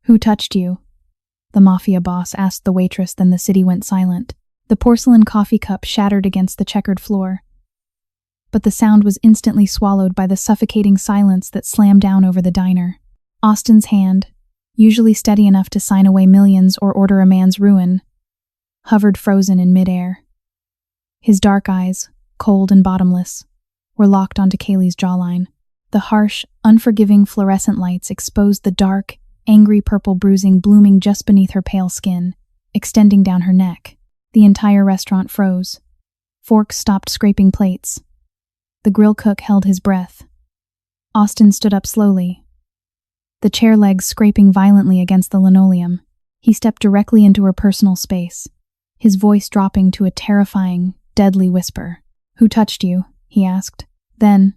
"Who touched you?" the Mafia boss asked the waitress. Then the city went silent. The porcelain coffee cup shattered against the checkered floor. But the sound was instantly swallowed by the suffocating silence that slammed down over the diner. Austin's hand, usually steady enough to sign away millions or order a man's ruin, hovered frozen in midair. His dark eyes, cold and bottomless, were locked onto Kaylee's jawline. The harsh, unforgiving fluorescent lights exposed the dark, angry purple bruising blooming just beneath her pale skin, extending down her neck. The entire restaurant froze. Forks stopped scraping plates. The grill cook held his breath. Austin stood up slowly, the chair legs scraping violently against the linoleum. He stepped directly into her personal space, his voice dropping to a terrifying, deadly whisper. "Who touched you?" he asked. Then,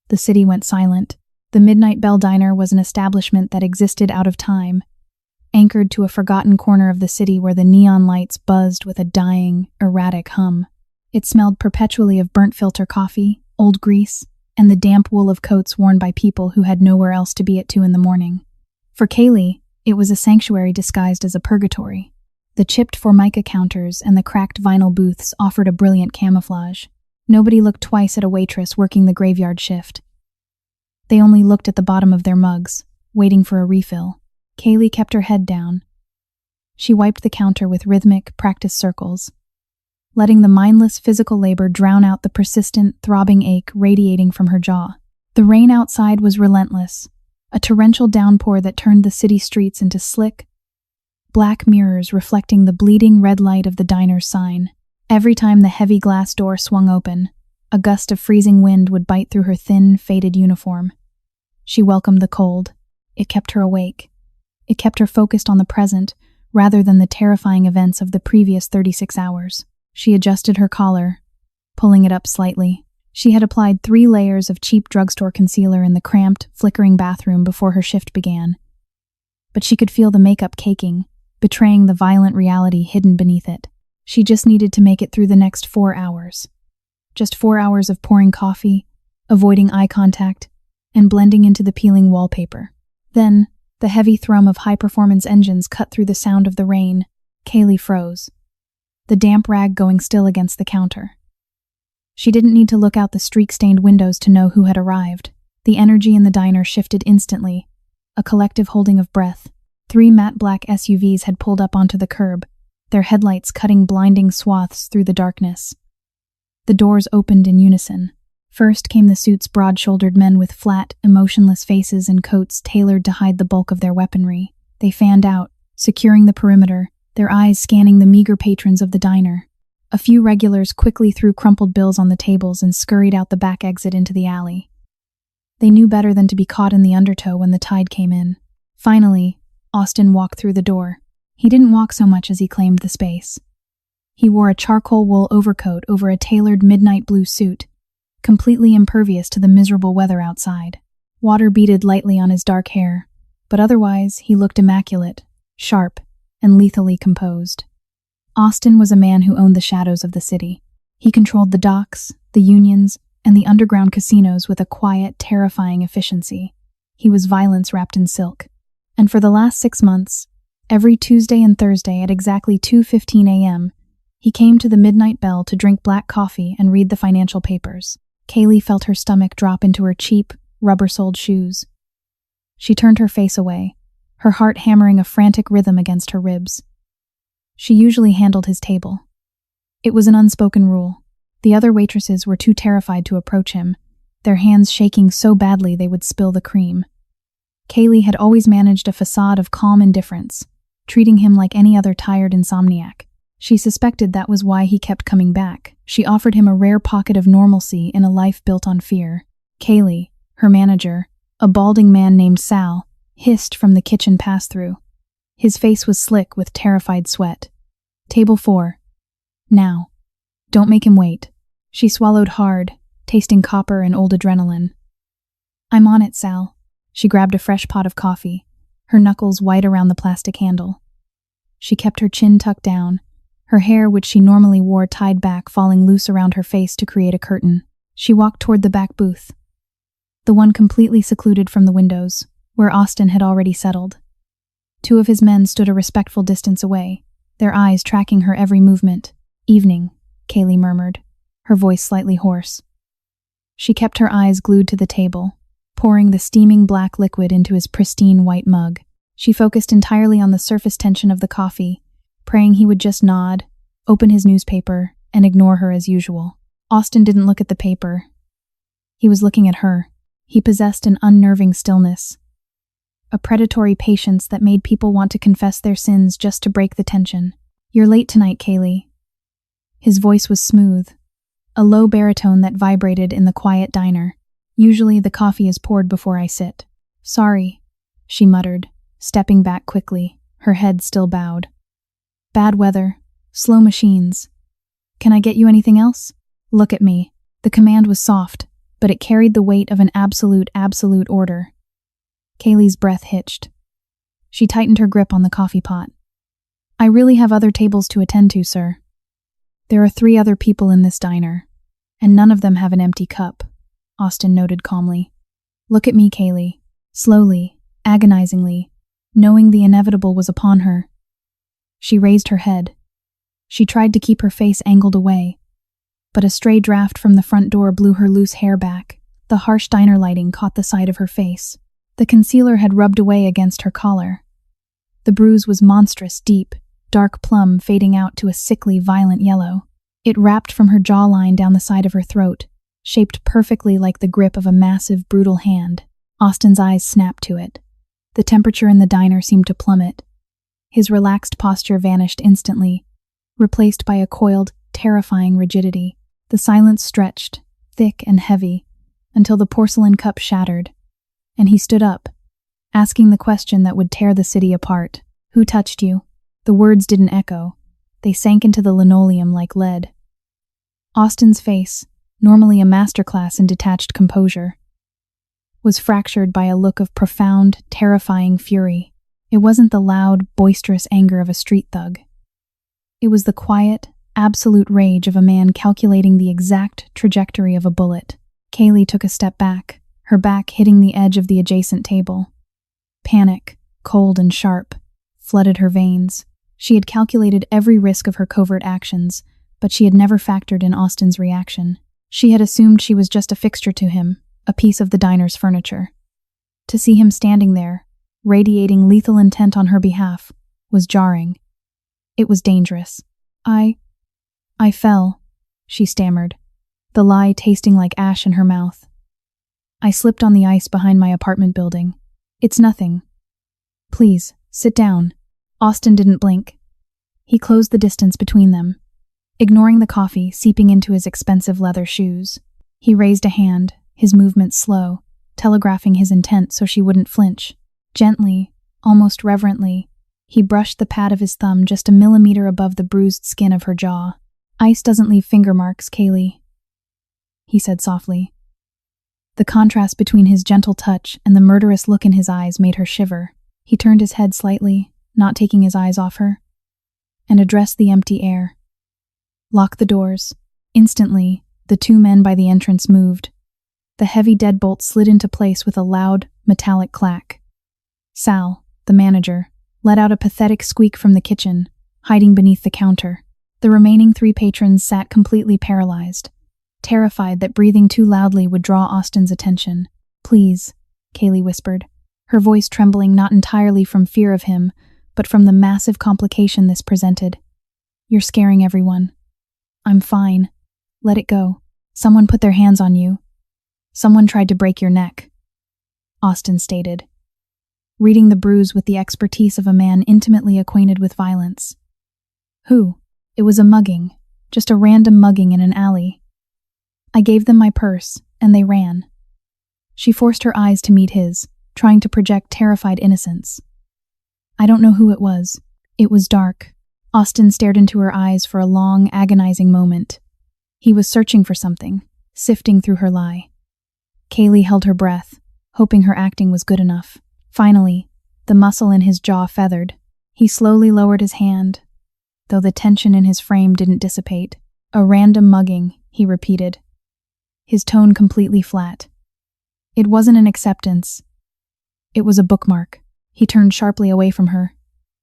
the city went silent. The Midnight Bell Diner was an establishment that existed out of time, anchored to a forgotten corner of the city where the neon lights buzzed with a dying, erratic hum. It smelled perpetually of burnt filter coffee, old grease, and the damp wool of coats worn by people who had nowhere else to be at 2 a.m. For Kaylee, it was a sanctuary disguised as a purgatory. The chipped formica counters and the cracked vinyl booths offered a brilliant camouflage. Nobody looked twice at a waitress working the graveyard shift. They only looked at the bottom of their mugs, waiting for a refill. Kaylee kept her head down. She wiped the counter with rhythmic, practiced circles, letting the mindless physical labor drown out the persistent, throbbing ache radiating from her jaw. The rain outside was relentless, a torrential downpour that turned the city streets into slick, black mirrors reflecting the bleeding red light of the diner's sign. Every time the heavy glass door swung open, a gust of freezing wind would bite through her thin, faded uniform. She welcomed the cold. It kept her awake. It kept her focused on the present, rather than the terrifying events of the previous 36 hours. She adjusted her collar, pulling it up slightly. She had applied 3 layers of cheap drugstore concealer in the cramped, flickering bathroom before her shift began. But she could feel the makeup caking, betraying the violent reality hidden beneath it. She just needed to make it through the next 4 hours. Just 4 hours of pouring coffee, avoiding eye contact, and blending into the peeling wallpaper. Then, the heavy thrum of high-performance engines cut through the sound of the rain. Kaylee froze, the damp rag going still against the counter. She didn't need to look out the streak-stained windows to know who had arrived. The energy in the diner shifted instantly, a collective holding of breath. 3 matte black SUVs had pulled up onto the curb, their headlights cutting blinding swaths through the darkness. The doors opened in unison. First came the suit's broad-shouldered men with flat, emotionless faces and coats tailored to hide the bulk of their weaponry. They fanned out, securing the perimeter, their eyes scanning the meager patrons of the diner. A few regulars quickly threw crumpled bills on the tables and scurried out the back exit into the alley. They knew better than to be caught in the undertow when the tide came in. Finally, Austin walked through the door. He didn't walk so much as he claimed the space. He wore a charcoal wool overcoat over a tailored midnight blue suit, completely impervious to the miserable weather outside. Water beaded lightly on his dark hair, but otherwise he looked immaculate, sharp, and lethally composed. Austin was a man who owned the shadows of the city. He controlled the docks, the unions, and the underground casinos with a quiet, terrifying efficiency. He was violence wrapped in silk. And for the last 6 months, every Tuesday and Thursday at exactly 2:15 a.m., he came to the Midnight Bell to drink black coffee and read the financial papers. Kaylee felt her stomach drop into her cheap, rubber-soled shoes. She turned her face away, her heart hammering a frantic rhythm against her ribs. She usually handled his table. It was an unspoken rule. The other waitresses were too terrified to approach him, their hands shaking so badly they would spill the cream. Kaylee had always managed a facade of calm indifference, treating him like any other tired insomniac. She suspected that was why he kept coming back. She offered him a rare pocket of normalcy in a life built on fear. Kaylee, her manager, a balding man named Sal, hissed from the kitchen pass-through. His face was slick with terrified sweat. "Table 4. Now. Don't make him wait." She swallowed hard, tasting copper and old adrenaline. "I'm on it, Sal." She grabbed a fresh pot of coffee, her knuckles white around the plastic handle. She kept her chin tucked down, her hair, which she normally wore tied back, falling loose around her face to create a curtain. She walked toward the back booth, the one completely secluded from the windows, where Austin had already settled. Two of his men stood a respectful distance away, their eyes tracking her every movement. "Evening," Kaylee murmured, her voice slightly hoarse. She kept her eyes glued to the table, pouring the steaming black liquid into his pristine white mug. She focused entirely on the surface tension of the coffee, praying he would just nod, open his newspaper, and ignore her as usual. Austin didn't look at the paper. He was looking at her. He possessed an unnerving stillness, a predatory patience that made people want to confess their sins just to break the tension. "You're late tonight, Kaylee." His voice was smooth, a low baritone that vibrated in the quiet diner. "Usually the coffee is poured before I sit." "Sorry," she muttered, stepping back quickly, her head still bowed. "Bad weather, slow machines. Can I get you anything else?" "Look at me." The command was soft, but it carried the weight of an absolute order. Kaylee's breath hitched. She tightened her grip on the coffee pot. "I really have other tables to attend to, sir. There are 3 other people in this diner, and none of them have an empty cup," Austin noted calmly. "Look at me, Kaylee." Slowly, agonizingly, knowing the inevitable was upon her. She raised her head. She tried to keep her face angled away, but a stray draft from the front door blew her loose hair back. The harsh diner lighting caught the side of her face. The concealer had rubbed away against her collar. The bruise was monstrous, deep, dark plum fading out to a sickly, violent yellow. It wrapped from her jawline down the side of her throat, shaped perfectly like the grip of a massive, brutal hand. Austin's eyes snapped to it. The temperature in the diner seemed to plummet. His relaxed posture vanished instantly, replaced by a coiled, terrifying rigidity. The silence stretched, thick and heavy, until the porcelain cup shattered, and he stood up, asking the question that would tear the city apart. "Who touched you?" The words didn't echo. They sank into the linoleum like lead. Austin's face, normally a masterclass in detached composure, was fractured by a look of profound, terrifying fury. It wasn't the loud, boisterous anger of a street thug. It was the quiet, absolute rage of a man calculating the exact trajectory of a bullet. Kaylee took a step back, her back hitting the edge of the adjacent table. Panic, cold and sharp, flooded her veins. She had calculated every risk of her covert actions, but she had never factored in Austin's reaction. She had assumed she was just a fixture to him, a piece of the diner's furniture. To see him standing there, radiating lethal intent on her behalf, was jarring. It was dangerous. I fell," she stammered, the lie tasting like ash in her mouth. "I slipped on the ice behind my apartment building. It's nothing. Please, sit down." Austin didn't blink. He closed the distance between them, ignoring the coffee seeping into his expensive leather shoes. He raised a hand, his movements slow, telegraphing his intent so she wouldn't flinch. Gently, almost reverently, he brushed the pad of his thumb just a millimeter above the bruised skin of her jaw. "Ice doesn't leave finger marks, Kaylee," he said softly. The contrast between his gentle touch and the murderous look in his eyes made her shiver. He turned his head slightly, not taking his eyes off her, and addressed the empty air. "Lock the doors." Instantly, the 2 men by the entrance moved. The heavy deadbolt slid into place with a loud, metallic clack. Sal, the manager, let out a pathetic squeak from the kitchen, hiding beneath the counter. The remaining 3 patrons sat completely paralyzed, terrified that breathing too loudly would draw Austin's attention. "Please," Kaylee whispered, her voice trembling not entirely from fear of him, but from the massive complication this presented. "You're scaring everyone." "I'm fine. Let it go. Someone put their hands on you. Someone tried to break your neck," Austin stated, reading the bruise with the expertise of a man intimately acquainted with violence. "Who?" "It was a mugging, just a random mugging in an alley. I gave them my purse, and they ran." She forced her eyes to meet his, trying to project terrified innocence. "I don't know who it was. It was dark." Austin stared into her eyes for a long, agonizing moment. He was searching for something, sifting through her lie. Kaylee held her breath, hoping her acting was good enough. Finally, the muscle in his jaw feathered. He slowly lowered his hand, though the tension in his frame didn't dissipate. "A random mugging," he repeated, his tone completely flat. It wasn't an acceptance. It was a bookmark. He turned sharply away from her.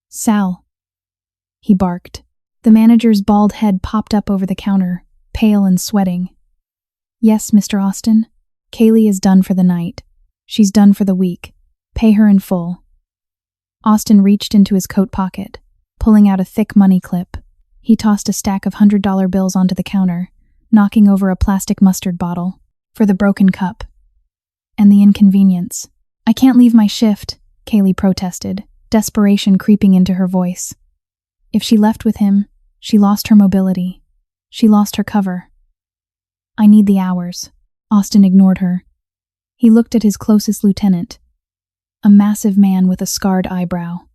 "Sal," he barked. The manager's bald head popped up over the counter, pale and sweating. "Yes, Mr. Austin. Kaylee is done for the night. She's done for the week. Pay her in full." Austin reached into his coat pocket, pulling out a thick money clip. He tossed a stack of $100 bills onto the counter, knocking over a plastic mustard bottle. "For the broken cup. And the inconvenience." "I can't leave my shift," Kaylee protested, desperation creeping into her voice. If she left with him, she lost her mobility. She lost her cover. "I need the hours." Austin ignored her. He looked at his closest lieutenant, a massive man with a scarred eyebrow.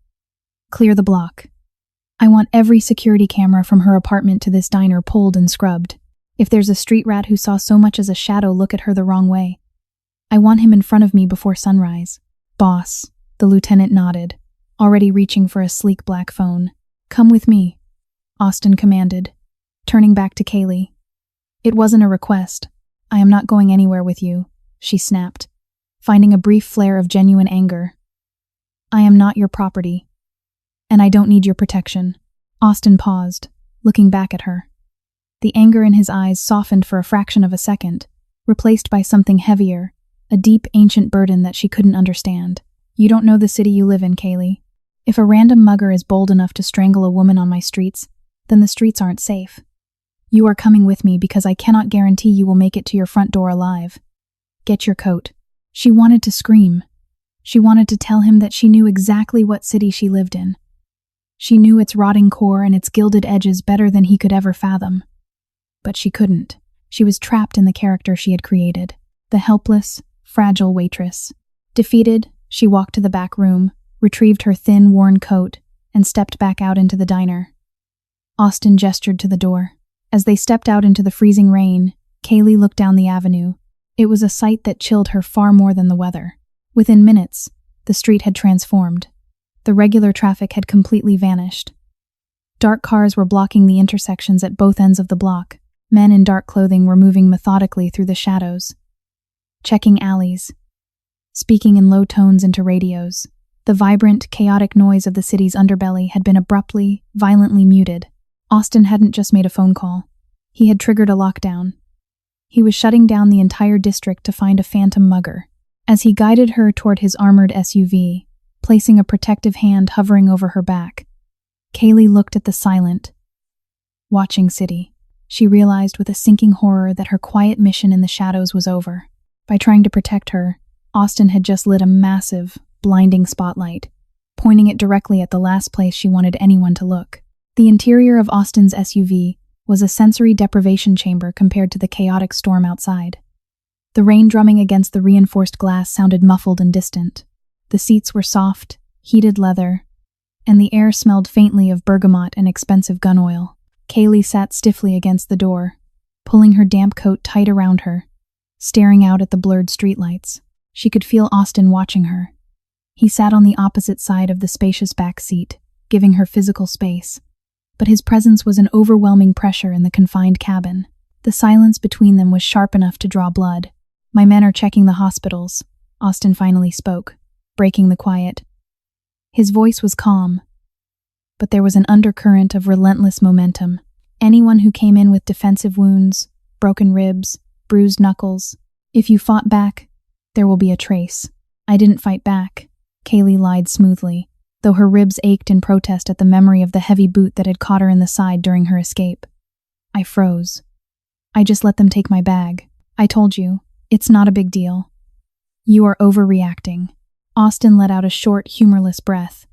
"Clear the block. I want every security camera from her apartment to this diner pulled and scrubbed. If there's a street rat who saw so much as a shadow look at her the wrong way, I want him in front of me before sunrise." "Boss," the lieutenant nodded, already reaching for a sleek black phone. "Come with me," Austin commanded, turning back to Kaylee. "It wasn't a request. I am not going anywhere with you," she snapped, finding a brief flare of genuine anger. "I am not your property, and I don't need your protection." Austin paused, looking back at her. The anger in his eyes softened for a fraction of a second, replaced by something heavier, a deep, ancient burden that she couldn't understand. "You don't know the city you live in, Kaylee. If a random mugger is bold enough to strangle a woman on my streets, then the streets aren't safe. You are coming with me because I cannot guarantee you will make it to your front door alive. Get your coat." She wanted to scream. She wanted to tell him that she knew exactly what city she lived in. She knew its rotting core and its gilded edges better than he could ever fathom. But she couldn't. She was trapped in the character she had created, the helpless, fragile waitress. Defeated, she walked to the back room, retrieved her thin, worn coat, and stepped back out into the diner. Austin gestured to the door. As they stepped out into the freezing rain, Kaylee looked down the avenue. It was a sight that chilled her far more than the weather. Within minutes, the street had transformed. The regular traffic had completely vanished. Dark cars were blocking the intersections at both ends of the block. Men in dark clothing were moving methodically through the shadows, checking alleys, speaking in low tones into radios. The vibrant, chaotic noise of the city's underbelly had been abruptly, violently muted. Austin hadn't just made a phone call. He had triggered a lockdown. He was shutting down the entire district to find a phantom mugger. As he guided her toward his armored SUV, placing a protective hand hovering over her back, Kaylee looked at the silent, watching city. She realized with a sinking horror that her quiet mission in the shadows was over. By trying to protect her, Austin had just lit a massive, blinding spotlight, pointing it directly at the last place she wanted anyone to look. The interior of Austin's SUV was a sensory deprivation chamber compared to the chaotic storm outside. The rain drumming against the reinforced glass sounded muffled and distant. The seats were soft, heated leather, and the air smelled faintly of bergamot and expensive gun oil. Kaylee sat stiffly against the door, pulling her damp coat tight around her, staring out at the blurred streetlights. She could feel Austin watching her. He sat on the opposite side of the spacious back seat, giving her physical space, but his presence was an overwhelming pressure in the confined cabin. The silence between them was sharp enough to draw blood. "My men are checking the hospitals," Austin finally spoke, breaking the quiet. His voice was calm, but there was an undercurrent of relentless momentum. Anyone who came in with defensive wounds, broken ribs, bruised knuckles, if you fought back, there will be a trace. "I didn't fight back," Kaylee lied smoothly, though her ribs ached in protest at the memory of the heavy boot that had caught her in the side during her escape. "I froze. I just let them take my bag. I told you, it's not a big deal." "You are overreacting." Austin let out a short, humorless breath.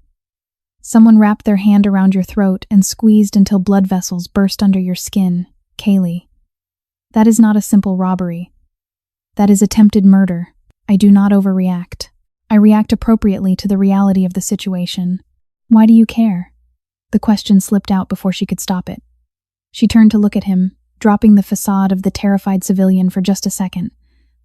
"Someone wrapped their hand around your throat and squeezed until blood vessels burst under your skin, Kaylee. That is not a simple robbery. That is attempted murder. I do not overreact. I react appropriately to the reality of the situation. Why do you care?" The question slipped out before she could stop it. She turned to look at him, dropping the facade of the terrified civilian for just a second,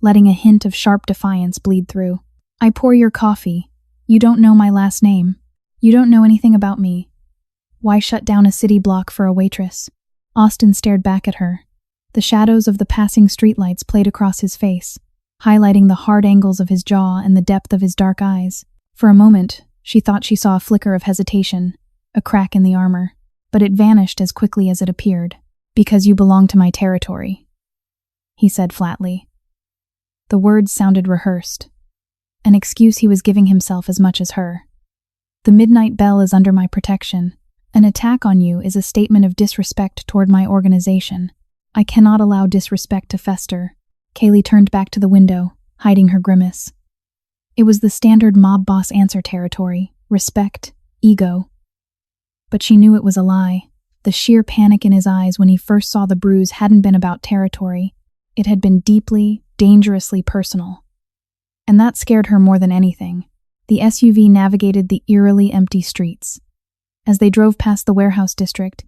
letting a hint of sharp defiance bleed through. "I pour your coffee. You don't know my last name. You don't know anything about me. Why shut down a city block for a waitress?" Austin stared back at her. The shadows of the passing streetlights played across his face, highlighting the hard angles of his jaw and the depth of his dark eyes. For a moment, She thought she saw a flicker of hesitation, a crack in the armor, but it vanished as quickly as it appeared. "Because you belong to my territory," he said flatly. The words sounded rehearsed, an excuse he was giving himself as much as her. "The Midnight Bell is under my protection. An attack on you is a statement of disrespect toward my organization. I cannot allow disrespect to fester." Kaylee turned back to the window, hiding her grimace. It was the standard mob boss answer territory: respect, ego. But she knew it was a lie. The sheer panic in his eyes when he first saw the bruise hadn't been about territory. It had been deeply, dangerously personal. And that scared her more than anything. The SUV navigated the eerily empty streets. As they drove past the warehouse district,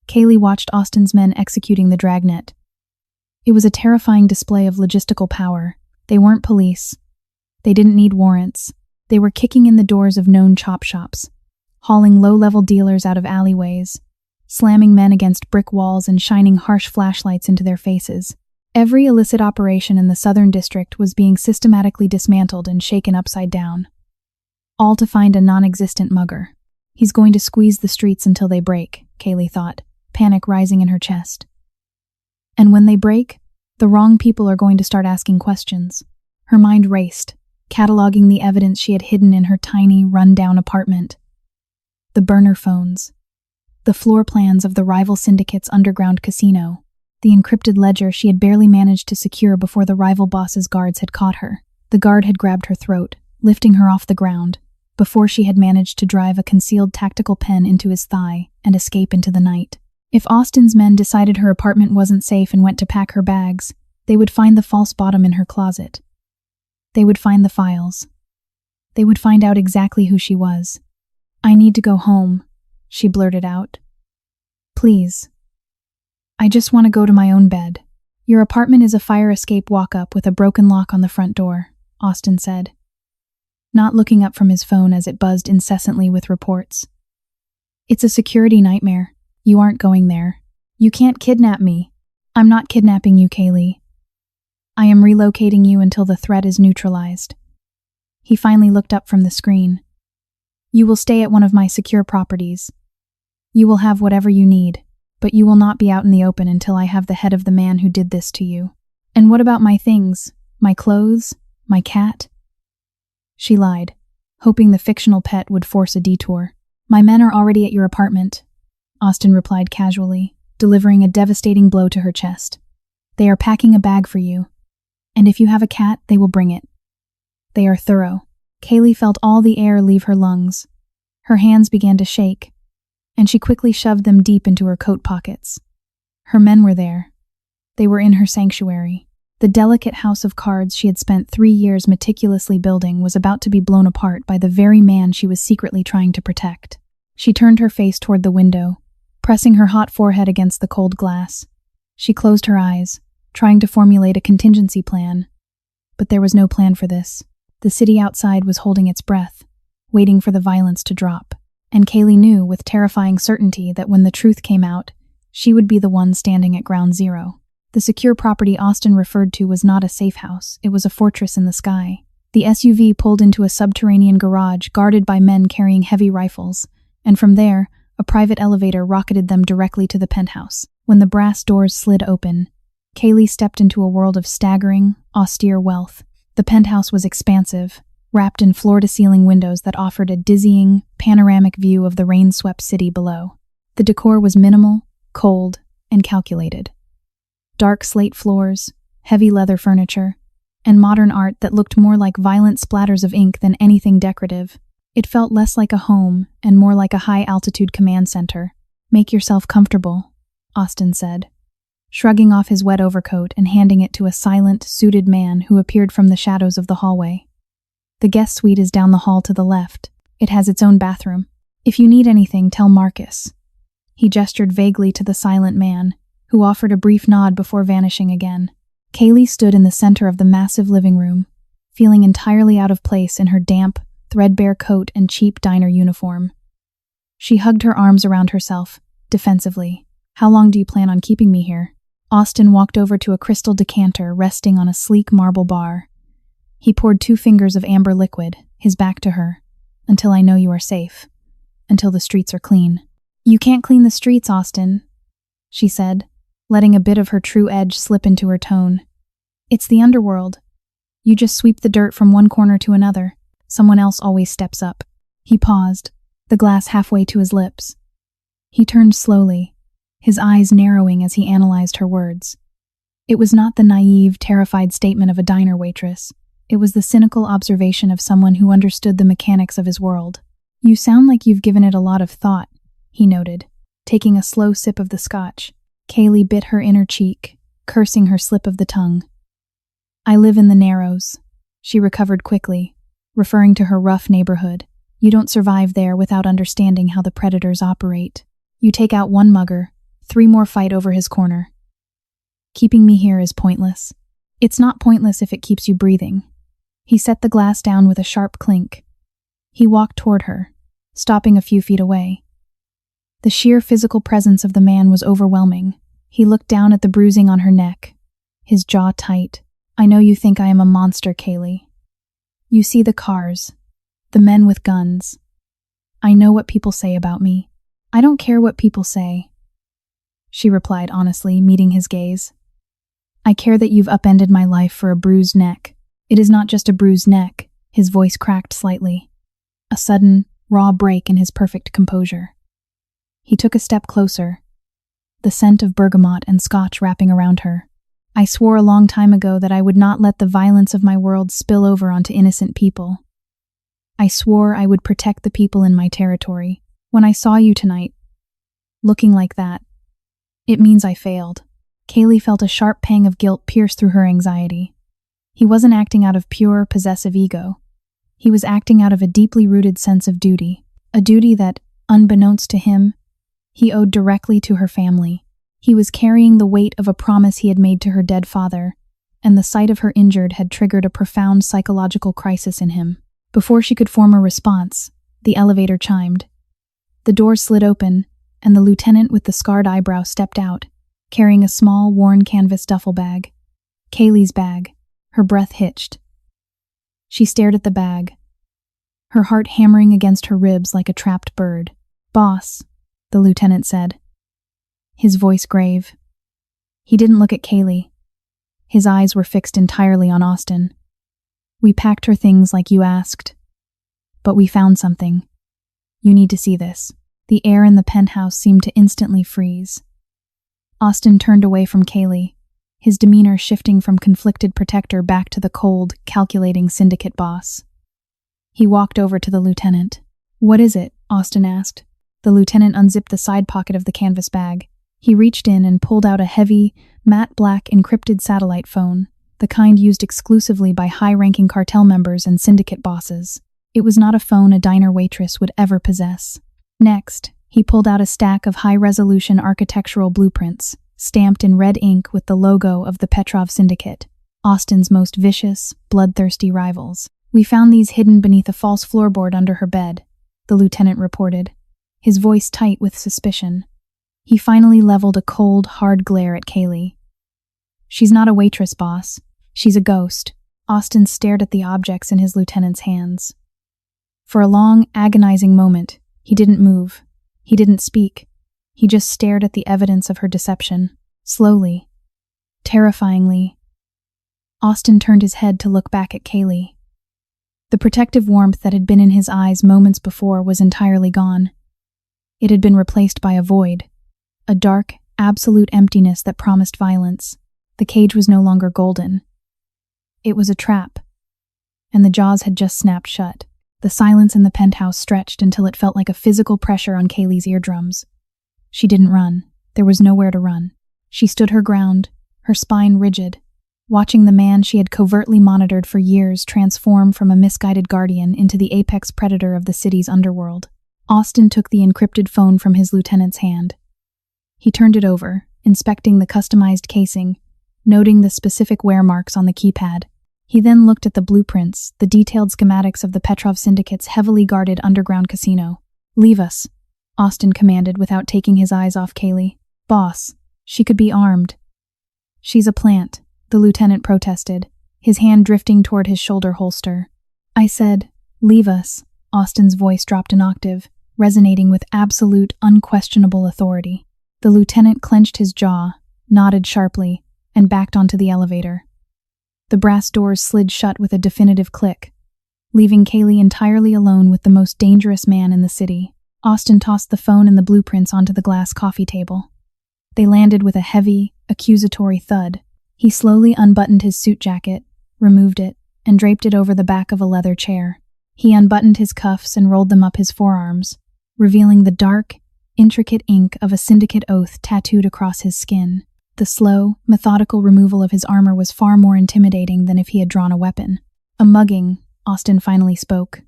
Kaylee watched Austin's men executing the dragnet. It was a terrifying display of logistical power. They weren't police. They didn't need warrants. They were kicking in the doors of known chop shops, hauling low-level dealers out of alleyways, slamming men against brick walls and shining harsh flashlights into their faces. Every illicit operation in the Southern District was being systematically dismantled and shaken upside down. All to find a non-existent mugger. He's going to squeeze the streets until they break, Kaylee thought, panic rising in her chest. And when they break, the wrong people are going to start asking questions. Her mind raced, cataloging the evidence she had hidden in her tiny, run-down apartment. The burner phones, the floor plans of the rival syndicate's underground casino, the encrypted ledger she had barely managed to secure before the rival boss's guards had caught her. The guard had grabbed her throat, lifting her off the ground, before she had managed to drive a concealed tactical pen into his thigh and escape into the night. If Austin's men decided her apartment wasn't safe and went to pack her bags, they would find the false bottom in her closet. They would find the files. They would find out exactly who she was. "I need to go home," she blurted out. "Please. I just want to go to my own bed." "Your apartment is a fire escape walk-up with a broken lock on the front door," Austin said, not looking up from his phone as it buzzed incessantly with reports. "It's a security nightmare. You aren't going there. You can't kidnap me." "I'm not kidnapping you, Kaylee. I am relocating you until the threat is neutralized." He finally looked up from the screen. "You will stay at one of my secure properties. You will have whatever you need, but you will not be out in the open until I have the head of the man who did this to you." "And what about my things? My clothes? My cat?" She lied, hoping the fictional pet would force a detour. "My men are already at your apartment," Austin replied casually, delivering a devastating blow to her chest. "They are packing a bag for you. And if you have a cat, they will bring it. They are thorough." Kaylee felt all the air leave her lungs. Her hands began to shake, and she quickly shoved them deep into her coat pockets. Her men were there. They were in her sanctuary. The delicate house of cards she had spent 3 years meticulously building was about to be blown apart by the very man she was secretly trying to protect. She turned her face toward the window, pressing her hot forehead against the cold glass. She closed her eyes, trying to formulate a contingency plan. But there was no plan for this. The city outside was holding its breath, waiting for the violence to drop. And Kaylee knew with terrifying certainty that when the truth came out, she would be the one standing at ground zero. The secure property Austin referred to was not a safe house, it was a fortress in the sky. The SUV pulled into a subterranean garage guarded by men carrying heavy rifles, and from there, a private elevator rocketed them directly to the penthouse. When the brass doors slid open, Kaylee stepped into a world of staggering, austere wealth. The penthouse was expansive, wrapped in floor-to-ceiling windows that offered a dizzying, panoramic view of the rain-swept city below. The decor was minimal, cold, and calculated. Dark slate floors, heavy leather furniture, and modern art that looked more like violent splatters of ink than anything decorative. It felt less like a home and more like a high-altitude command center. "Make yourself comfortable," Austin said, shrugging off his wet overcoat and handing it to a silent, suited man who appeared from the shadows of the hallway. "The guest suite is down the hall to the left. It has its own bathroom. If you need anything, tell Marcus." He gestured vaguely to the silent man, who offered a brief nod before vanishing again. Kaylee stood in the center of the massive living room, feeling entirely out of place in her damp, threadbare coat and cheap diner uniform. She hugged her arms around herself, defensively. "How long do you plan on keeping me here?" Austin walked over to a crystal decanter resting on a sleek marble bar. He poured 2 fingers of amber liquid, his back to her, until I know you are safe, until the streets are clean." "You can't clean the streets, Austin," she said, letting a bit of her true edge slip into her tone. "It's the underworld. You just sweep the dirt from one corner to another. Someone else always steps up." He paused, the glass halfway to his lips. He turned slowly, his eyes narrowing as he analyzed her words. It was not the naive, terrified statement of a diner waitress. It was the cynical observation of someone who understood the mechanics of his world. "You sound like you've given it a lot of thought," he noted, taking a slow sip of the scotch. Kaylee bit her inner cheek, cursing her slip of the tongue. "I live in the Narrows," she recovered quickly, referring to her rough neighborhood. "You don't survive there without understanding how the predators operate. You take out one mugger, 3 more fight over his corner. Keeping me here is pointless. It's not pointless if it keeps you breathing." He set the glass down with a sharp clink. He walked toward her, stopping a few feet away. The sheer physical presence of the man was overwhelming. He looked down at the bruising on her neck, his jaw tight. "I know you think I am a monster, Kaylee. You see the cars, the men with guns. I know what people say about me. I don't care what people say," she replied honestly, meeting his gaze. "I care that you've upended my life for a bruised neck. It is not just a bruised neck." His voice cracked slightly, a sudden, raw break in his perfect composure. He took a step closer, the scent of bergamot and scotch wrapping around her. "I swore a long time ago that I would not let the violence of my world spill over onto innocent people. I swore I would protect the people in my territory. When I saw you tonight, looking like that, it means I failed." Kaylee felt a sharp pang of guilt pierce through her anxiety. He wasn't acting out of pure, possessive ego. He was acting out of a deeply rooted sense of duty, a duty that, unbeknownst to him, he owed directly to her family. He was carrying the weight of a promise he had made to her dead father, and the sight of her injured had triggered a profound psychological crisis in him. Before she could form a response, the elevator chimed. The door slid open, and the lieutenant with the scarred eyebrow stepped out, carrying a small, worn canvas duffel bag. Kaylee's bag. Her breath hitched. She stared at the bag, her heart hammering against her ribs like a trapped bird. "Boss," the lieutenant said, his voice grave. He didn't look at Kaylee. His eyes were fixed entirely on Austin. "We packed her things like you asked, but we found something. You need to see this." The air in the penthouse seemed to instantly freeze. Austin turned away from Kaylee, his demeanor shifting from conflicted protector back to the cold, calculating syndicate boss. He walked over to the lieutenant. "What is it?" Austin asked. The lieutenant unzipped the side pocket of the canvas bag. He reached in and pulled out a heavy, matte black encrypted satellite phone, the kind used exclusively by high-ranking cartel members and syndicate bosses. It was not a phone a diner waitress would ever possess. Next, he pulled out a stack of high-resolution architectural blueprints, stamped in red ink with the logo of the Petrov Syndicate, Austin's most vicious, bloodthirsty rivals. "We found these hidden beneath a false floorboard under her bed," the lieutenant reported, his voice tight with suspicion. He finally leveled a cold, hard glare at Kaylee. "She's not a waitress, boss. She's a ghost." Austin stared at the objects in his lieutenant's hands. For a long, agonizing moment, he didn't move. He didn't speak. He just stared at the evidence of her deception. Slowly, terrifyingly, Austin turned his head to look back at Kaylee. The protective warmth that had been in his eyes moments before was entirely gone. It had been replaced by a void, a dark, absolute emptiness that promised violence. The cage was no longer golden. It was a trap, and the jaws had just snapped shut. The silence in the penthouse stretched until it felt like a physical pressure on Kaylee's eardrums. She didn't run. There was nowhere to run. She stood her ground, her spine rigid, watching the man she had covertly monitored for years transform from a misguided guardian into the apex predator of the city's underworld. Austin took the encrypted phone from his lieutenant's hand. He turned it over, inspecting the customized casing, noting the specific wear marks on the keypad. He then looked at the blueprints, the detailed schematics of the Petrov Syndicate's heavily guarded underground casino. "Leave us," Austin commanded without taking his eyes off Kaylee. "Boss, she could be armed." "She's a plant," the lieutenant protested, his hand drifting toward his shoulder holster. "I said, leave us." Austin's voice dropped an octave, resonating with absolute, unquestionable authority. The lieutenant clenched his jaw, nodded sharply, and backed onto the elevator. The brass doors slid shut with a definitive click, leaving Kaylee entirely alone with the most dangerous man in the city. Austin tossed the phone and the blueprints onto the glass coffee table. They landed with a heavy, accusatory thud. He slowly unbuttoned his suit jacket, removed it, and draped it over the back of a leather chair. He unbuttoned his cuffs and rolled them up his forearms, revealing the dark, intricate ink of a syndicate oath tattooed across his skin. The slow, methodical removal of his armor was far more intimidating than if he had drawn a weapon. A mugging, Austin finally spoke,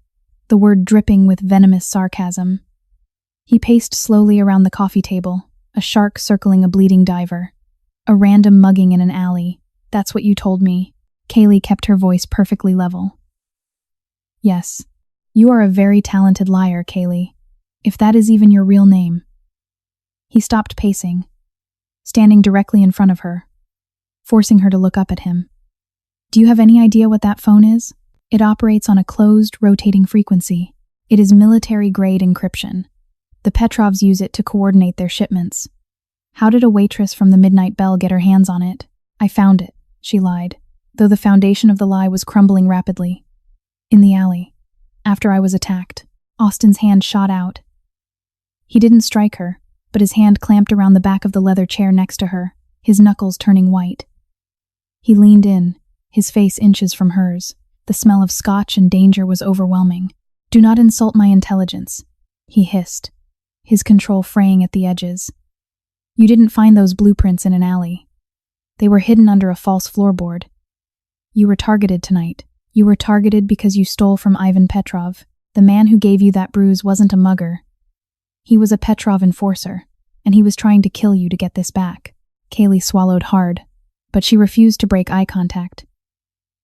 the word dripping with venomous sarcasm. He paced slowly around the coffee table, a shark circling a bleeding diver. A random mugging in an alley. That's what you told me. Kaylee kept her voice perfectly level. Yes, you are a very talented liar, Kaylee, if that is even your real name. He stopped pacing, standing directly in front of her, forcing her to look up at him. Do you have any idea what that phone is? It operates on a closed, rotating frequency. It is military-grade encryption. The Petrovs use it to coordinate their shipments. How did a waitress from the Midnight Bell get her hands on it? I found it, she lied, though the foundation of the lie was crumbling rapidly. In the alley, after I was attacked. Austin's hand shot out. He didn't strike her, but his hand clamped around the back of the leather chair next to her, his knuckles turning white. He leaned in, his face inches from hers. The smell of scotch and danger was overwhelming. Do not insult my intelligence, he hissed, his control fraying at the edges. You didn't find those blueprints in an alley. They were hidden under a false floorboard. You were targeted tonight. You were targeted because you stole from Ivan Petrov. The man who gave you that bruise wasn't a mugger. He was a Petrov enforcer, and he was trying to kill you to get this back. Kaylee swallowed hard, but she refused to break eye contact.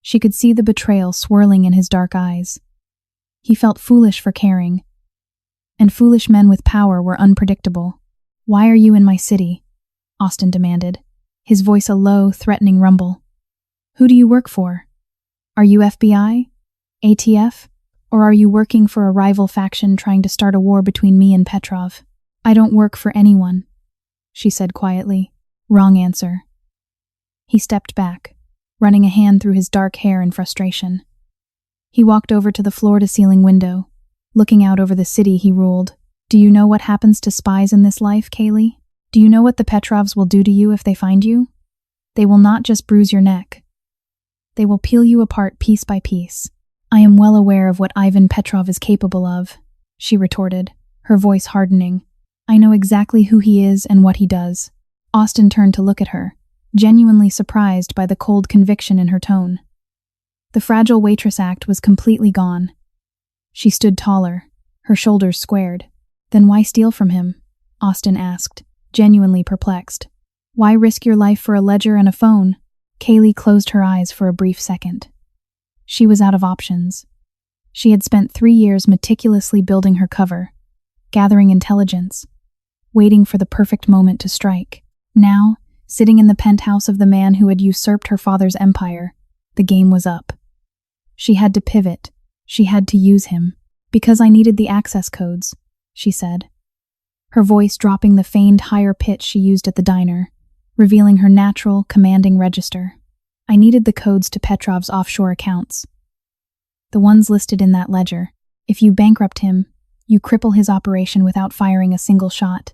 She could see the betrayal swirling in his dark eyes. He felt foolish for caring, and foolish men with power were unpredictable. Why are you in my city? Austin demanded, his voice a low, threatening rumble. Who do you work for? Are you FBI? ATF? Or are you working for a rival faction trying to start a war between me and Petrov? I don't work for anyone, she said quietly. Wrong answer. He stepped back, running a hand through his dark hair in frustration. He walked over to the floor-to-ceiling window, looking out over the city he ruled. Do you know what happens to spies in this life, Kaylee? Do you know what the Petrovs will do to you if they find you? They will not just bruise your neck. They will peel you apart piece by piece. I am well aware of what Ivan Petrov is capable of, she retorted, her voice hardening. I know exactly who he is and what he does. Austin turned to look at her, genuinely surprised by the cold conviction in her tone. The fragile waitress act was completely gone. She stood taller, her shoulders squared. Then why steal from him? Austin asked, genuinely perplexed. Why risk your life for a ledger and a phone? Kaylee closed her eyes for a brief second. She was out of options. She had spent 3 years meticulously building her cover, gathering intelligence, waiting for the perfect moment to strike. Now, sitting in the penthouse of the man who had usurped her father's empire, the game was up. She had to pivot. She had to use him. Because I needed the access codes, she said, her voice dropping the feigned higher pitch she used at the diner, revealing her natural, commanding register. I needed the codes to Petrov's offshore accounts. The ones listed in that ledger. If you bankrupt him, you cripple his operation without firing a single shot.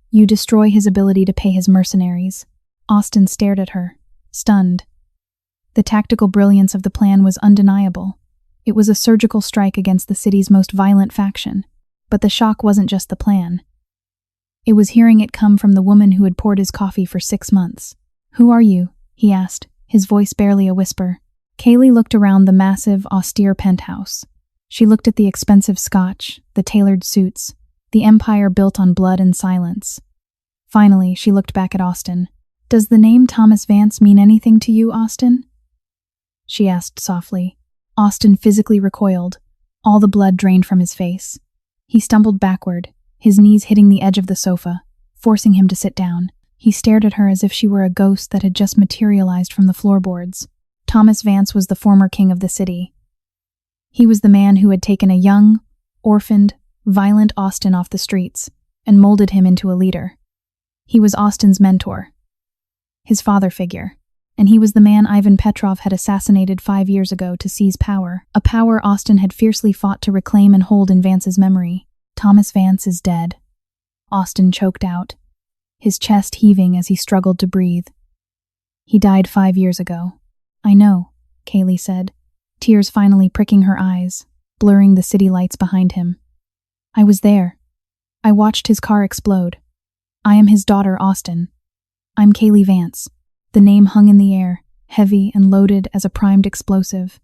You destroy his ability to pay his mercenaries. Austin stared at her, stunned. The tactical brilliance of the plan was undeniable. It was a surgical strike against the city's most violent faction. But the shock wasn't just the plan. It was hearing it come from the woman who had poured his coffee for 6 months. Who are you? He asked, his voice barely a whisper. Kaylee looked around the massive, austere penthouse. She looked at the expensive scotch, the tailored suits, the empire built on blood and silence. Finally, she looked back at Austin. Does the name Thomas Vance mean anything to you, Austin? She asked softly. Austin physically recoiled, all the blood drained from his face. He stumbled backward, his knees hitting the edge of the sofa, forcing him to sit down. He stared at her as if she were a ghost that had just materialized from the floorboards. Thomas Vance was the former king of the city. He was the man who had taken a young, orphaned, violent Austin off the streets and molded him into a leader. He was Austin's mentor, his father figure, and he was the man Ivan Petrov had assassinated 5 years ago to seize power, a power Austin had fiercely fought to reclaim and hold in Vance's memory. Thomas Vance is dead. Austin choked out, his chest heaving as he struggled to breathe. He died 5 years ago. I know, Kaylee said, tears finally pricking her eyes, blurring the city lights behind him. I was there. I watched his car explode. I am his daughter, Austin. I'm Kaylee Vance. The name hung in the air, heavy and loaded as a primed explosive.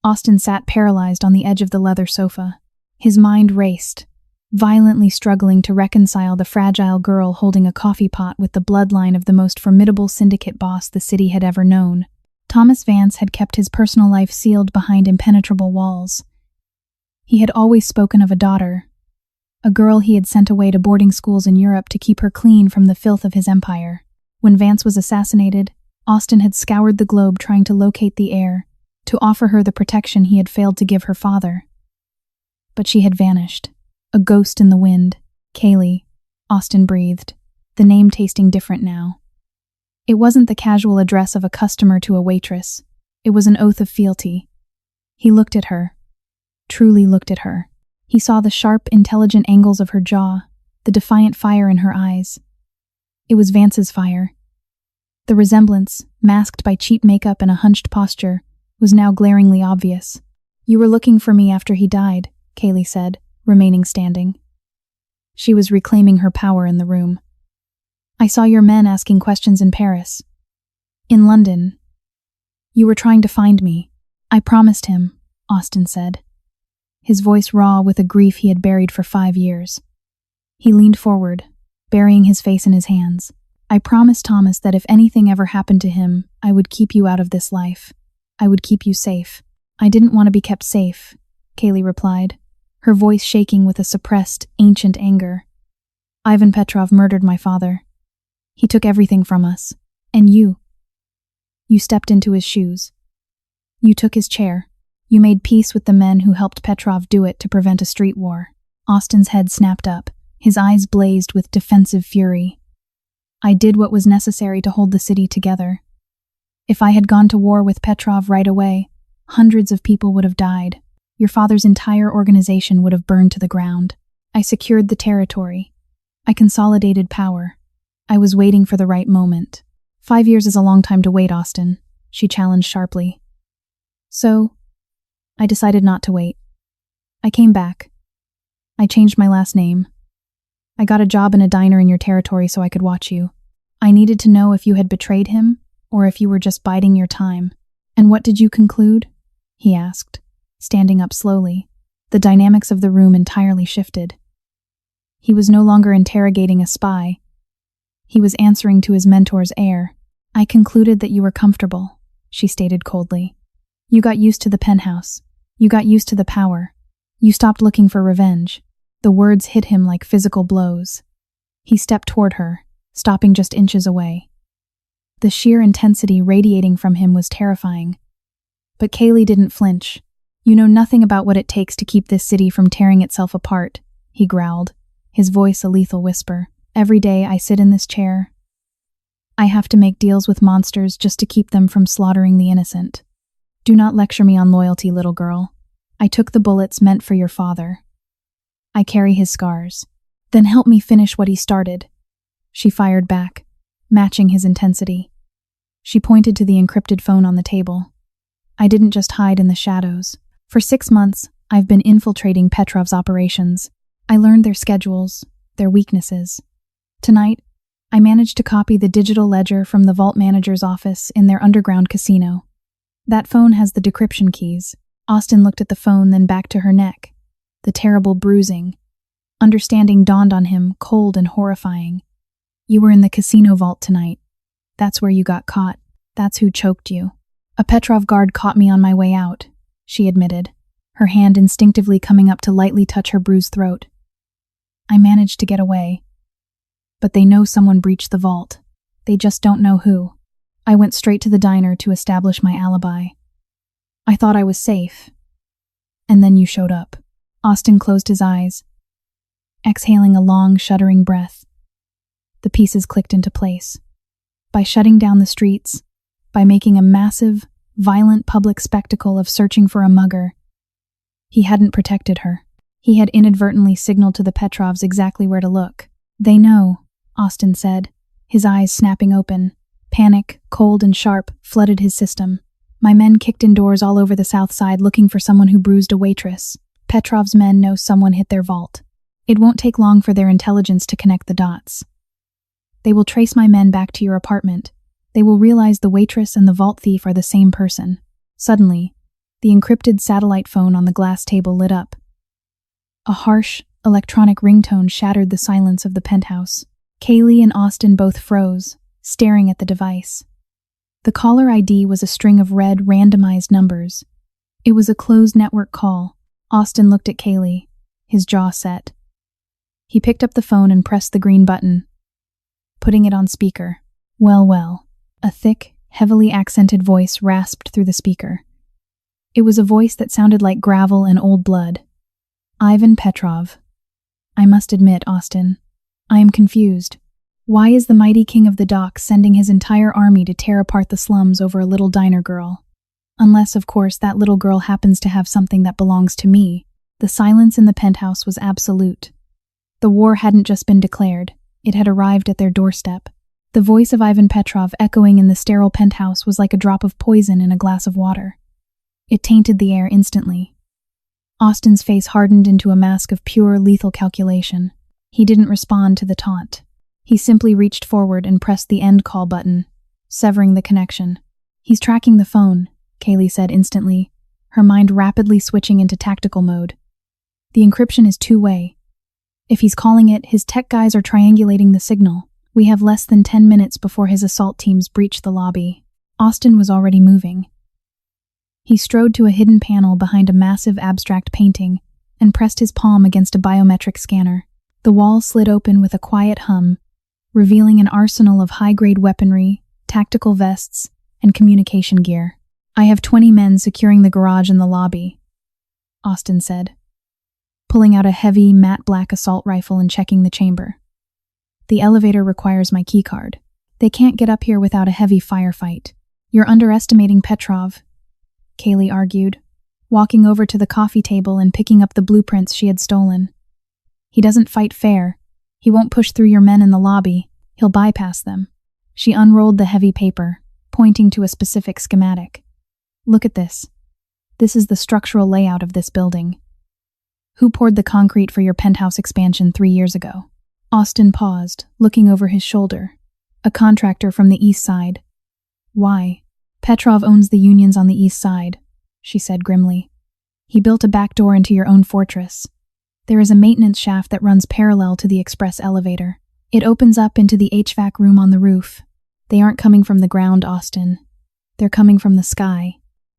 Austin sat paralyzed on the edge of the leather sofa. His mind raced, violently struggling to reconcile the fragile girl holding a coffee pot with the bloodline of the most formidable syndicate boss the city had ever known. Thomas Vance had kept his personal life sealed behind impenetrable walls. He had always spoken of a daughter, a girl he had sent away to boarding schools in Europe to keep her clean from the filth of his empire. When Vance was assassinated, Austin had scoured the globe trying to locate the heir, to offer her the protection he had failed to give her father. But she had vanished, a ghost in the wind. Kaylee, Austin breathed, the name tasting different now. It wasn't the casual address of a customer to a waitress. It was an oath of fealty. He looked at her, truly looked at her. He saw the sharp, intelligent angles of her jaw, the defiant fire in her eyes. It was Vance's fire. The resemblance, masked by cheap makeup and a hunched posture, was now glaringly obvious. You were looking for me after he died, Kaylee said, remaining standing. She was reclaiming her power in the room. I saw your men asking questions in Paris. In London. You were trying to find me. I promised him, Austin said, his voice raw with a grief he had buried for 5 years. He leaned forward, burying his face in his hands. I promised Thomas that if anything ever happened to him, I would keep you out of this life. I would keep you safe. I didn't want to be kept safe, Kaylee replied, her voice shaking with a suppressed, ancient anger. Ivan Petrov murdered my father. He took everything from us. And you. You stepped into his shoes. You took his chair. You made peace with the men who helped Petrov do it to prevent a street war. Austin's head snapped up. His eyes blazed with defensive fury. I did what was necessary to hold the city together. If I had gone to war with Petrov right away, hundreds of people would have died. Your father's entire organization would have burned to the ground. I secured the territory. I consolidated power. I was waiting for the right moment. 5 years is a long time to wait, Austin, she challenged sharply. So, I decided not to wait. I came back. I changed my last name. I got a job in a diner in your territory so I could watch you. I needed to know if you had betrayed him, or if you were just biding your time. And what did you conclude? He asked, standing up slowly. The dynamics of the room entirely shifted. He was no longer interrogating a spy. He was answering to his mentor's heir. I concluded that you were comfortable, she stated coldly. You got used to the penthouse. You got used to the power. You stopped looking for revenge. The words hit him like physical blows. He stepped toward her, stopping just inches away. The sheer intensity radiating from him was terrifying. But Kaylee didn't flinch. You know nothing about what it takes to keep this city from tearing itself apart, he growled, his voice a lethal whisper. Every day I sit in this chair. I have to make deals with monsters just to keep them from slaughtering the innocent. Do not lecture me on loyalty, little girl. I took the bullets meant for your father. I carry his scars. Then help me finish what he started. She fired back, matching his intensity. She pointed to the encrypted phone on the table. I didn't just hide in the shadows. For 6 months, I've been infiltrating Petrov's operations. I learned their schedules, their weaknesses. Tonight, I managed to copy the digital ledger from the vault manager's office in their underground casino. That phone has the decryption keys. Austin looked at the phone, then back to her neck. The terrible bruising. Understanding dawned on him, cold and horrifying. You were in the casino vault tonight. That's where you got caught. That's who choked you. A Petrov guard caught me on my way out, she admitted, her hand instinctively coming up to lightly touch her bruised throat. I managed to get away. But they know someone breached the vault. They just don't know who. I went straight to the diner to establish my alibi. I thought I was safe. And then you showed up. Austin closed his eyes, exhaling a long, shuddering breath. The pieces clicked into place. By shutting down the streets, by making a massive, violent public spectacle of searching for a mugger, he hadn't protected her. He had inadvertently signaled to the Petrovs exactly where to look. They know, Austin said, his eyes snapping open. Panic, cold and sharp, flooded his system. My men kicked in doors all over the south side looking for someone who bruised a waitress. Petrov's men know someone hit their vault. It won't take long for their intelligence to connect the dots. They will trace my men back to your apartment. They will realize the waitress and the vault thief are the same person. Suddenly, the encrypted satellite phone on the glass table lit up. A harsh, electronic ringtone shattered the silence of the penthouse. Kaylee and Austin both froze, staring at the device. The caller ID was a string of red, randomized numbers. It was a closed network call. Austin looked at Kaylee, his jaw set. He picked up the phone and pressed the green button, putting it on speaker. Well, a thick, heavily accented voice rasped through the speaker. It was a voice that sounded like gravel and old blood. Ivan Petrov. I must admit, Austin, I am confused. Why is the mighty king of the docks sending his entire army to tear apart the slums over a little diner girl? Unless, of course, that little girl happens to have something that belongs to me. The silence in the penthouse was absolute. The war hadn't just been declared, it had arrived at their doorstep. The voice of Ivan Petrov echoing in the sterile penthouse was like a drop of poison in a glass of water. It tainted the air instantly. Austin's face hardened into a mask of pure, lethal calculation. He didn't respond to the taunt. He simply reached forward and pressed the end call button, severing the connection. He's tracking the phone, Kaylee said instantly, her mind rapidly switching into tactical mode. The encryption is two-way. If he's calling it, his tech guys are triangulating the signal. We have less than 10 minutes before his assault teams breach the lobby. Austin was already moving. He strode to a hidden panel behind a massive abstract painting and pressed his palm against a biometric scanner. The wall slid open with a quiet hum, revealing an arsenal of high-grade weaponry, tactical vests, and communication gear. I have 20 men securing the garage and the lobby, Austin said, pulling out a heavy, matte black assault rifle and checking the chamber. The elevator requires my keycard. They can't get up here without a heavy firefight. You're underestimating Petrov, Kaylee argued, walking over to the coffee table and picking up the blueprints she had stolen. He doesn't fight fair. He won't push through your men in the lobby. He'll bypass them. She unrolled the heavy paper, pointing to a specific schematic. Look at this. This is the structural layout of this building. Who poured the concrete for your penthouse expansion 3 years ago? Austin paused, looking over his shoulder. A contractor from the east side. Why? Petrov owns the unions on the east side, she said grimly. He built a back door into your own fortress. There is a maintenance shaft that runs parallel to the express elevator. It opens up into the HVAC room on the roof. They aren't coming from the ground, Austin. They're coming from the sky.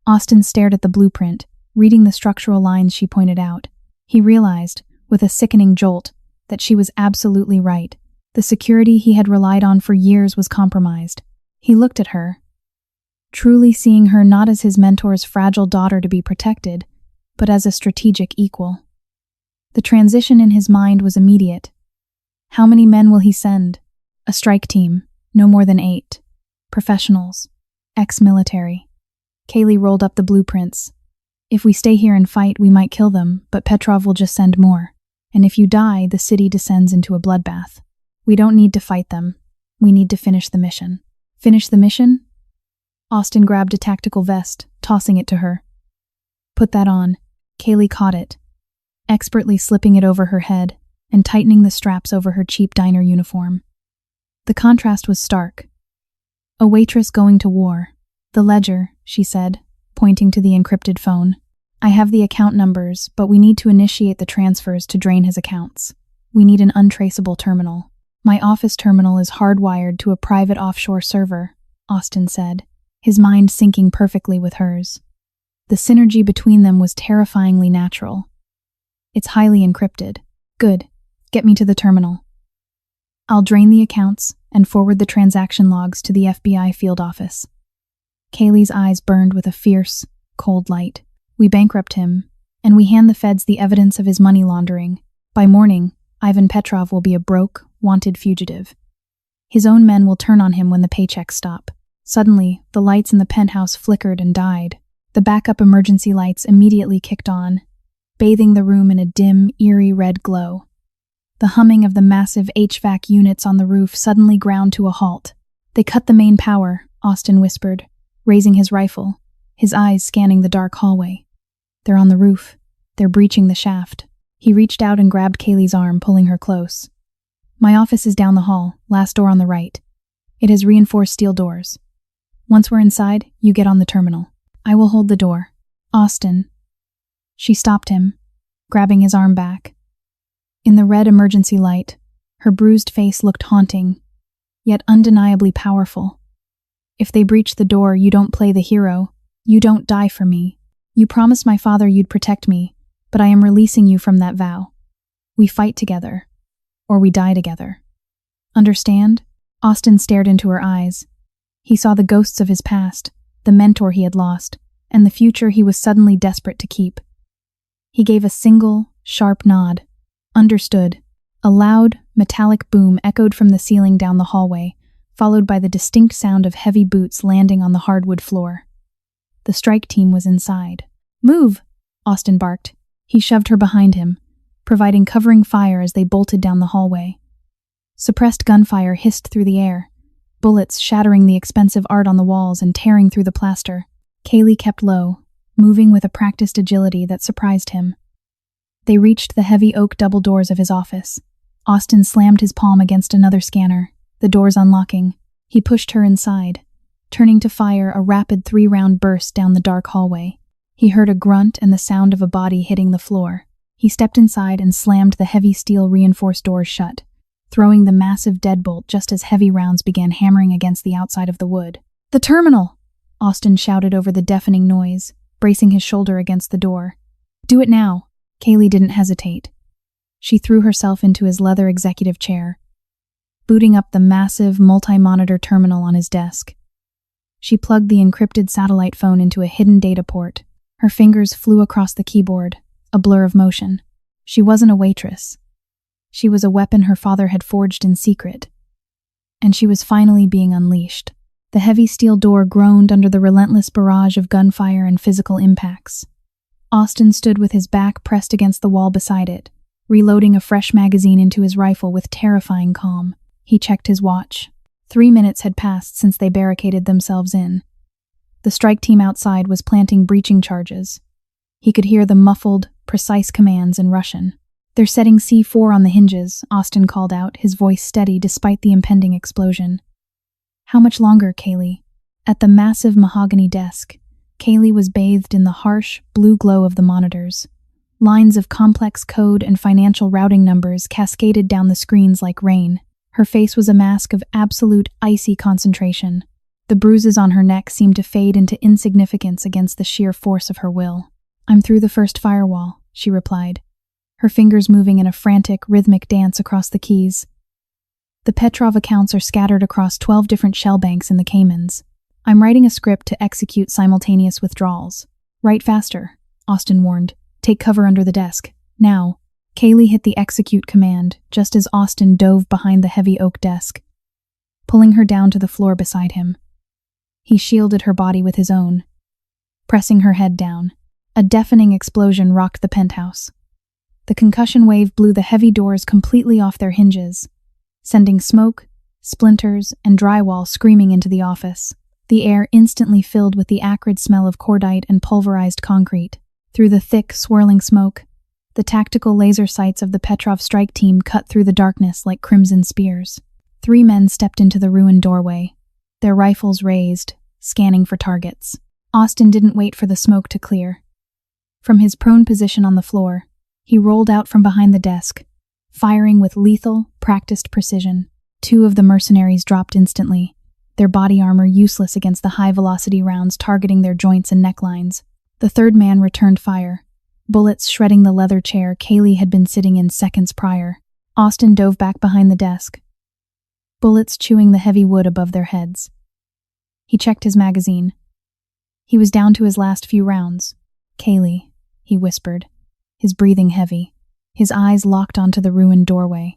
Austin stared at the blueprint, reading the structural lines she pointed out. He realized, with a sickening jolt, that she was absolutely right. The security he had relied on for years was compromised. He looked at her, truly seeing her not as his mentor's fragile daughter to be protected, but as a strategic equal. The transition in his mind was immediate. How many men will he send? A strike team, no more than 8. Professionals, ex-military. Kaylee rolled up the blueprints. If we stay here and fight, we might kill them, but Petrov will just send more. And if you die, the city descends into a bloodbath. We don't need to fight them. We need to finish the mission. Finish the mission? Austin grabbed a tactical vest, tossing it to her. Put that on. Kaylee caught it, expertly slipping it over her head and tightening the straps over her cheap diner uniform. The contrast was stark. A waitress going to war. The ledger, she said, pointing to the encrypted phone. I have the account numbers, but we need to initiate the transfers to drain his accounts. We need an untraceable terminal. My office terminal is hardwired to a private offshore server, Austin said, his mind syncing perfectly with hers. The synergy between them was terrifyingly natural. It's highly encrypted. Good. Get me to the terminal. I'll drain the accounts and forward the transaction logs to the FBI field office. Kaylee's eyes burned with a fierce, cold light. We bankrupt him, And we hand the feds the evidence of his money laundering. By morning, Ivan Petrov will be a broke, wanted fugitive. His own men will turn on him when the paychecks stop. Suddenly, the lights in the penthouse flickered and died. The backup emergency lights immediately kicked on, bathing the room in a dim, eerie red glow. The humming of the massive HVAC units on the roof suddenly ground to a halt. "They cut the main power," Austin whispered, raising his rifle, his eyes scanning the dark hallway. "They're on the roof. They're breaching the shaft." He reached out and grabbed Kaylee's arm, pulling her close. "My office is down the hall, last door on the right. It has reinforced steel doors. Once we're inside, you get on the terminal. I will hold the door." "Austin." She stopped him, grabbing his arm back. In the red emergency light, her bruised face looked haunting, yet undeniably powerful. "If they breach the door, you don't play the hero. You don't die for me. You promised my father you'd protect me, but I am releasing you from that vow. We fight together, or we die together. Understand?" Austin stared into her eyes. He saw the ghosts of his past, the mentor he had lost, and the future he was suddenly desperate to keep. He gave a single, sharp nod. "Understood." A loud, metallic boom echoed from the ceiling down the hallway, followed by the distinct sound of heavy boots landing on the hardwood floor. The strike team was inside. "Move!" Austin barked. He shoved her behind him, providing covering fire as they bolted down the hallway. Suppressed gunfire hissed through the air, bullets shattering the expensive art on the walls and tearing through the plaster. Kaylee kept low, moving with a practiced agility that surprised him. They reached the heavy oak double doors of his office. Austin slammed his palm against another scanner, the doors unlocking. He pushed her inside, turning to fire a rapid 3-round burst down the dark hallway. He heard a grunt and the sound of a body hitting the floor. He stepped inside and slammed the heavy steel reinforced doors shut, throwing the massive deadbolt just as heavy rounds began hammering against the outside of the wood. "The terminal!" Austin shouted over the deafening noise, bracing his shoulder against the door. "Do it now." Kaylee didn't hesitate. She threw herself into his leather executive chair, booting up the massive, multi-monitor terminal on his desk. She plugged the encrypted satellite phone into a hidden data port. Her fingers flew across the keyboard, a blur of motion. She wasn't a waitress. She was a weapon her father had forged in secret. And she was finally being unleashed. The heavy steel door groaned under the relentless barrage of gunfire and physical impacts. Austin stood with his back pressed against the wall beside it, reloading a fresh magazine into his rifle with terrifying calm. He checked his watch. 3 minutes had passed since they barricaded themselves in. The strike team outside was planting breaching charges. He could hear the muffled, precise commands in Russian. "They're setting C4 on the hinges," Austin called out, his voice steady despite the impending explosion. "How much longer, Kaylee?" At the massive mahogany desk, Kaylee was bathed in the harsh, blue glow of the monitors. Lines of complex code and financial routing numbers cascaded down the screens like rain. Her face was a mask of absolute, icy concentration. The bruises on her neck seemed to fade into insignificance against the sheer force of her will. "I'm through the first firewall," she replied, her fingers moving in a frantic, rhythmic dance across the keys. "The Petrov accounts are scattered across 12 different shell banks in the Caymans. I'm writing a script to execute simultaneous withdrawals." "Write faster," Austin warned. "Take cover under the desk. Now." Kaylee hit the execute command just as Austin dove behind the heavy oak desk, pulling her down to the floor beside him. He shielded her body with his own, pressing her head down. A deafening explosion rocked the penthouse. The concussion wave blew the heavy doors completely off their hinges, sending smoke, splinters, and drywall screaming into the office. The air instantly filled with the acrid smell of cordite and pulverized concrete. Through the thick, swirling smoke, the tactical laser sights of the Petrov strike team cut through the darkness like crimson spears. 3 men stepped into the ruined doorway, their rifles raised, scanning for targets. Austin didn't wait for the smoke to clear. From his prone position on the floor, he rolled out from behind the desk, firing with lethal, practiced precision. 2 of the mercenaries dropped instantly, their body armor useless against the high-velocity rounds targeting their joints and necklines. The 3rd man returned fire, bullets shredding the leather chair Kaylee had been sitting in seconds prior. Austin dove back behind the desk, bullets chewing the heavy wood above their heads. He checked his magazine. He was down to his last few rounds. "Kaylee," he whispered, his breathing heavy, his eyes locked onto the ruined doorway.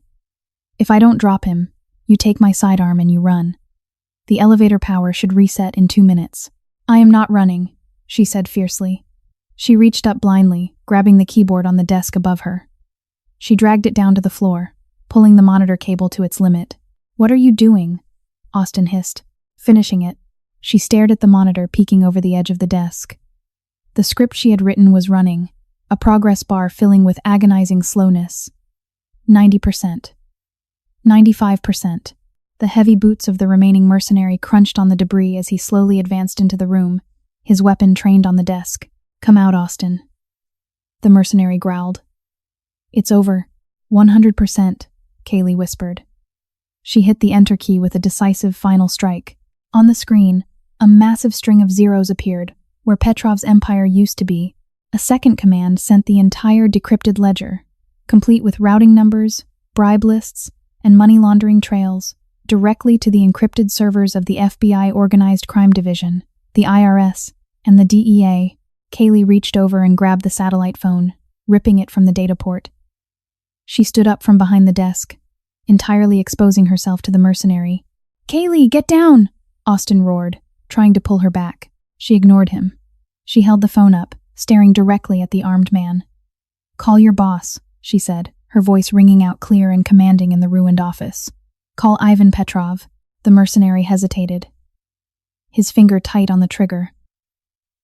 If I don't drop him, you take my sidearm and you run. The elevator power should reset in 2 minutes. I am not running, she said fiercely. She reached up blindly, grabbing the keyboard on the desk above her. She dragged it down to the floor, pulling the monitor cable to its limit. What are you doing? Austin hissed. Finishing it. She stared at the monitor peeking over the edge of the desk. The script she had written was running, a progress bar filling with agonizing slowness. 90%. 95%. The heavy boots of the remaining mercenary crunched on the debris as he slowly advanced into the room, his weapon trained on the desk. Come out, Austin. The mercenary growled. It's over. 100%, Kaylee whispered. She hit the enter key with a decisive final strike. On the screen, a massive string of zeros appeared, where Petrov's empire used to be. A second command sent the entire decrypted ledger, complete with routing numbers, bribe lists, and money laundering trails, directly to the encrypted servers of the FBI Organized Crime Division, the IRS, and the DEA. Kaylee reached over and grabbed the satellite phone, ripping it from the data port. She stood up from behind the desk, entirely exposing herself to the mercenary. Kaylee, get down! Austin roared, trying to pull her back. She ignored him. She held the phone up, staring directly at the armed man. Call your boss, she said, her voice ringing out clear and commanding in the ruined office. Call Ivan Petrov. The mercenary hesitated, his finger tight on the trigger.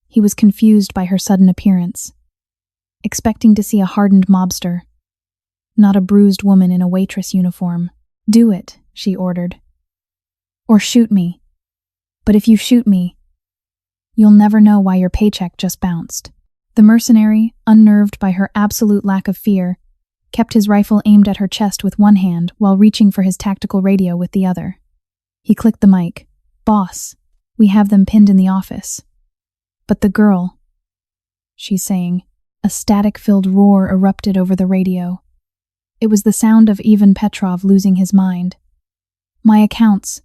He was confused by her sudden appearance, expecting to see a hardened mobster, not a bruised woman in a waitress uniform. Do it, she ordered. Or shoot me. But if you shoot me, you'll never know why your paycheck just bounced. The mercenary, unnerved by her absolute lack of fear, kept his rifle aimed at her chest with one hand while reaching for his tactical radio with the other. He clicked the mic. Boss, we have them pinned in the office. But the girl, she's saying. A static-filled roar erupted over the radio. It was the sound of Ivan Petrov losing his mind. My accounts.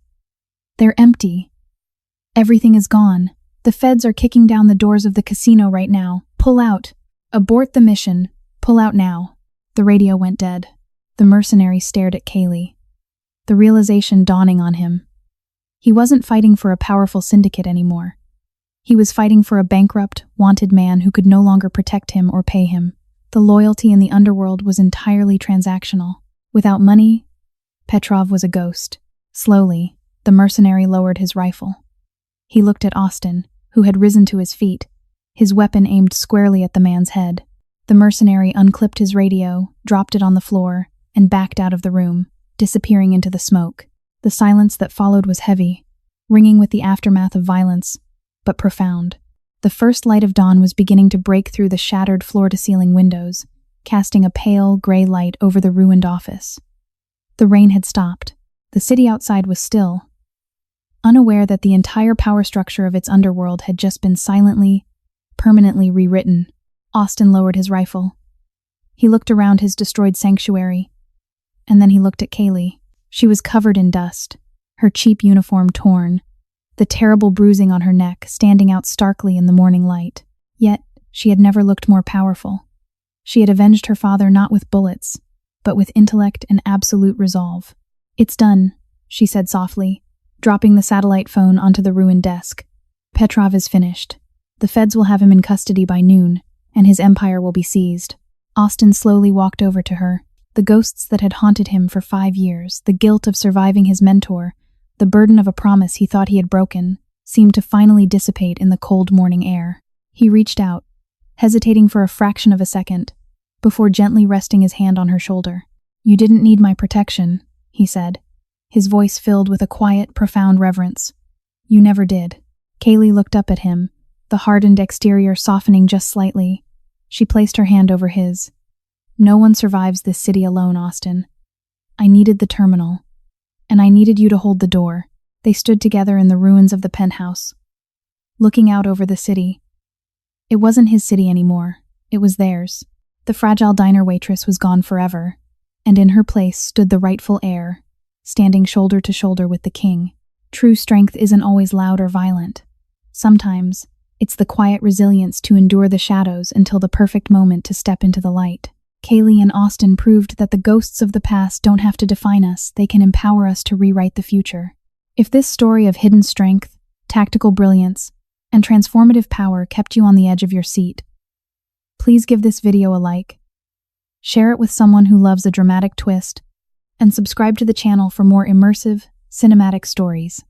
They're empty. Everything is gone. The feds are kicking down the doors of the casino right now. Pull out. Abort the mission. Pull out now. The radio went dead. The mercenary stared at Kaylee, the realization dawning on him. He wasn't fighting for a powerful syndicate anymore. He was fighting for a bankrupt, wanted man who could no longer protect him or pay him. The loyalty in the underworld was entirely transactional. Without money, Petrov was a ghost. Slowly, the mercenary lowered his rifle. He looked at Austin, who had risen to his feet, his weapon aimed squarely at the man's head. The mercenary unclipped his radio, dropped it on the floor, and backed out of the room, disappearing into the smoke. The silence that followed was heavy, ringing with the aftermath of violence, but profound. The first light of dawn was beginning to break through the shattered floor-to-ceiling windows, casting a pale, gray light over the ruined office. The rain had stopped. The city outside was still, unaware that the entire power structure of its underworld had just been silently, permanently rewritten. Austin lowered his rifle. He looked around his destroyed sanctuary, and then he looked at Kaylee. She was covered in dust, her cheap uniform torn, the terrible bruising on her neck standing out starkly in the morning light. Yet, she had never looked more powerful. She had avenged her father not with bullets, but with intellect and absolute resolve. It's done, she said softly, dropping the satellite phone onto the ruined desk. Petrov is finished. The feds will have him in custody by noon, and his empire will be seized. Austin slowly walked over to her. The ghosts that had haunted him for 5 years, the guilt of surviving his mentor, the burden of a promise he thought he had broken, seemed to finally dissipate in the cold morning air. He reached out, hesitating for a fraction of a second, before gently resting his hand on her shoulder. You didn't need my protection, he said, his voice filled with a quiet, profound reverence. You never did. Kaylee looked up at him, the hardened exterior softening just slightly. She placed her hand over his. No one survives this city alone, Austin. I needed the terminal, and I needed you to hold the door. They stood together in the ruins of the penthouse, looking out over the city. It wasn't his city anymore. It was theirs. The fragile diner waitress was gone forever, and in her place stood the rightful heir, standing shoulder to shoulder with the king. True strength isn't always loud or violent. Sometimes, It's the quiet resilience to endure the shadows until the perfect moment to step into the light. Kaylee and Austin proved that the ghosts of the past don't have to define us, they can empower us to rewrite the future. If this story of hidden strength, tactical brilliance, and transformative power kept you on the edge of your seat, please give this video a like, share it with someone who loves a dramatic twist, and subscribe to the channel for more immersive, cinematic stories.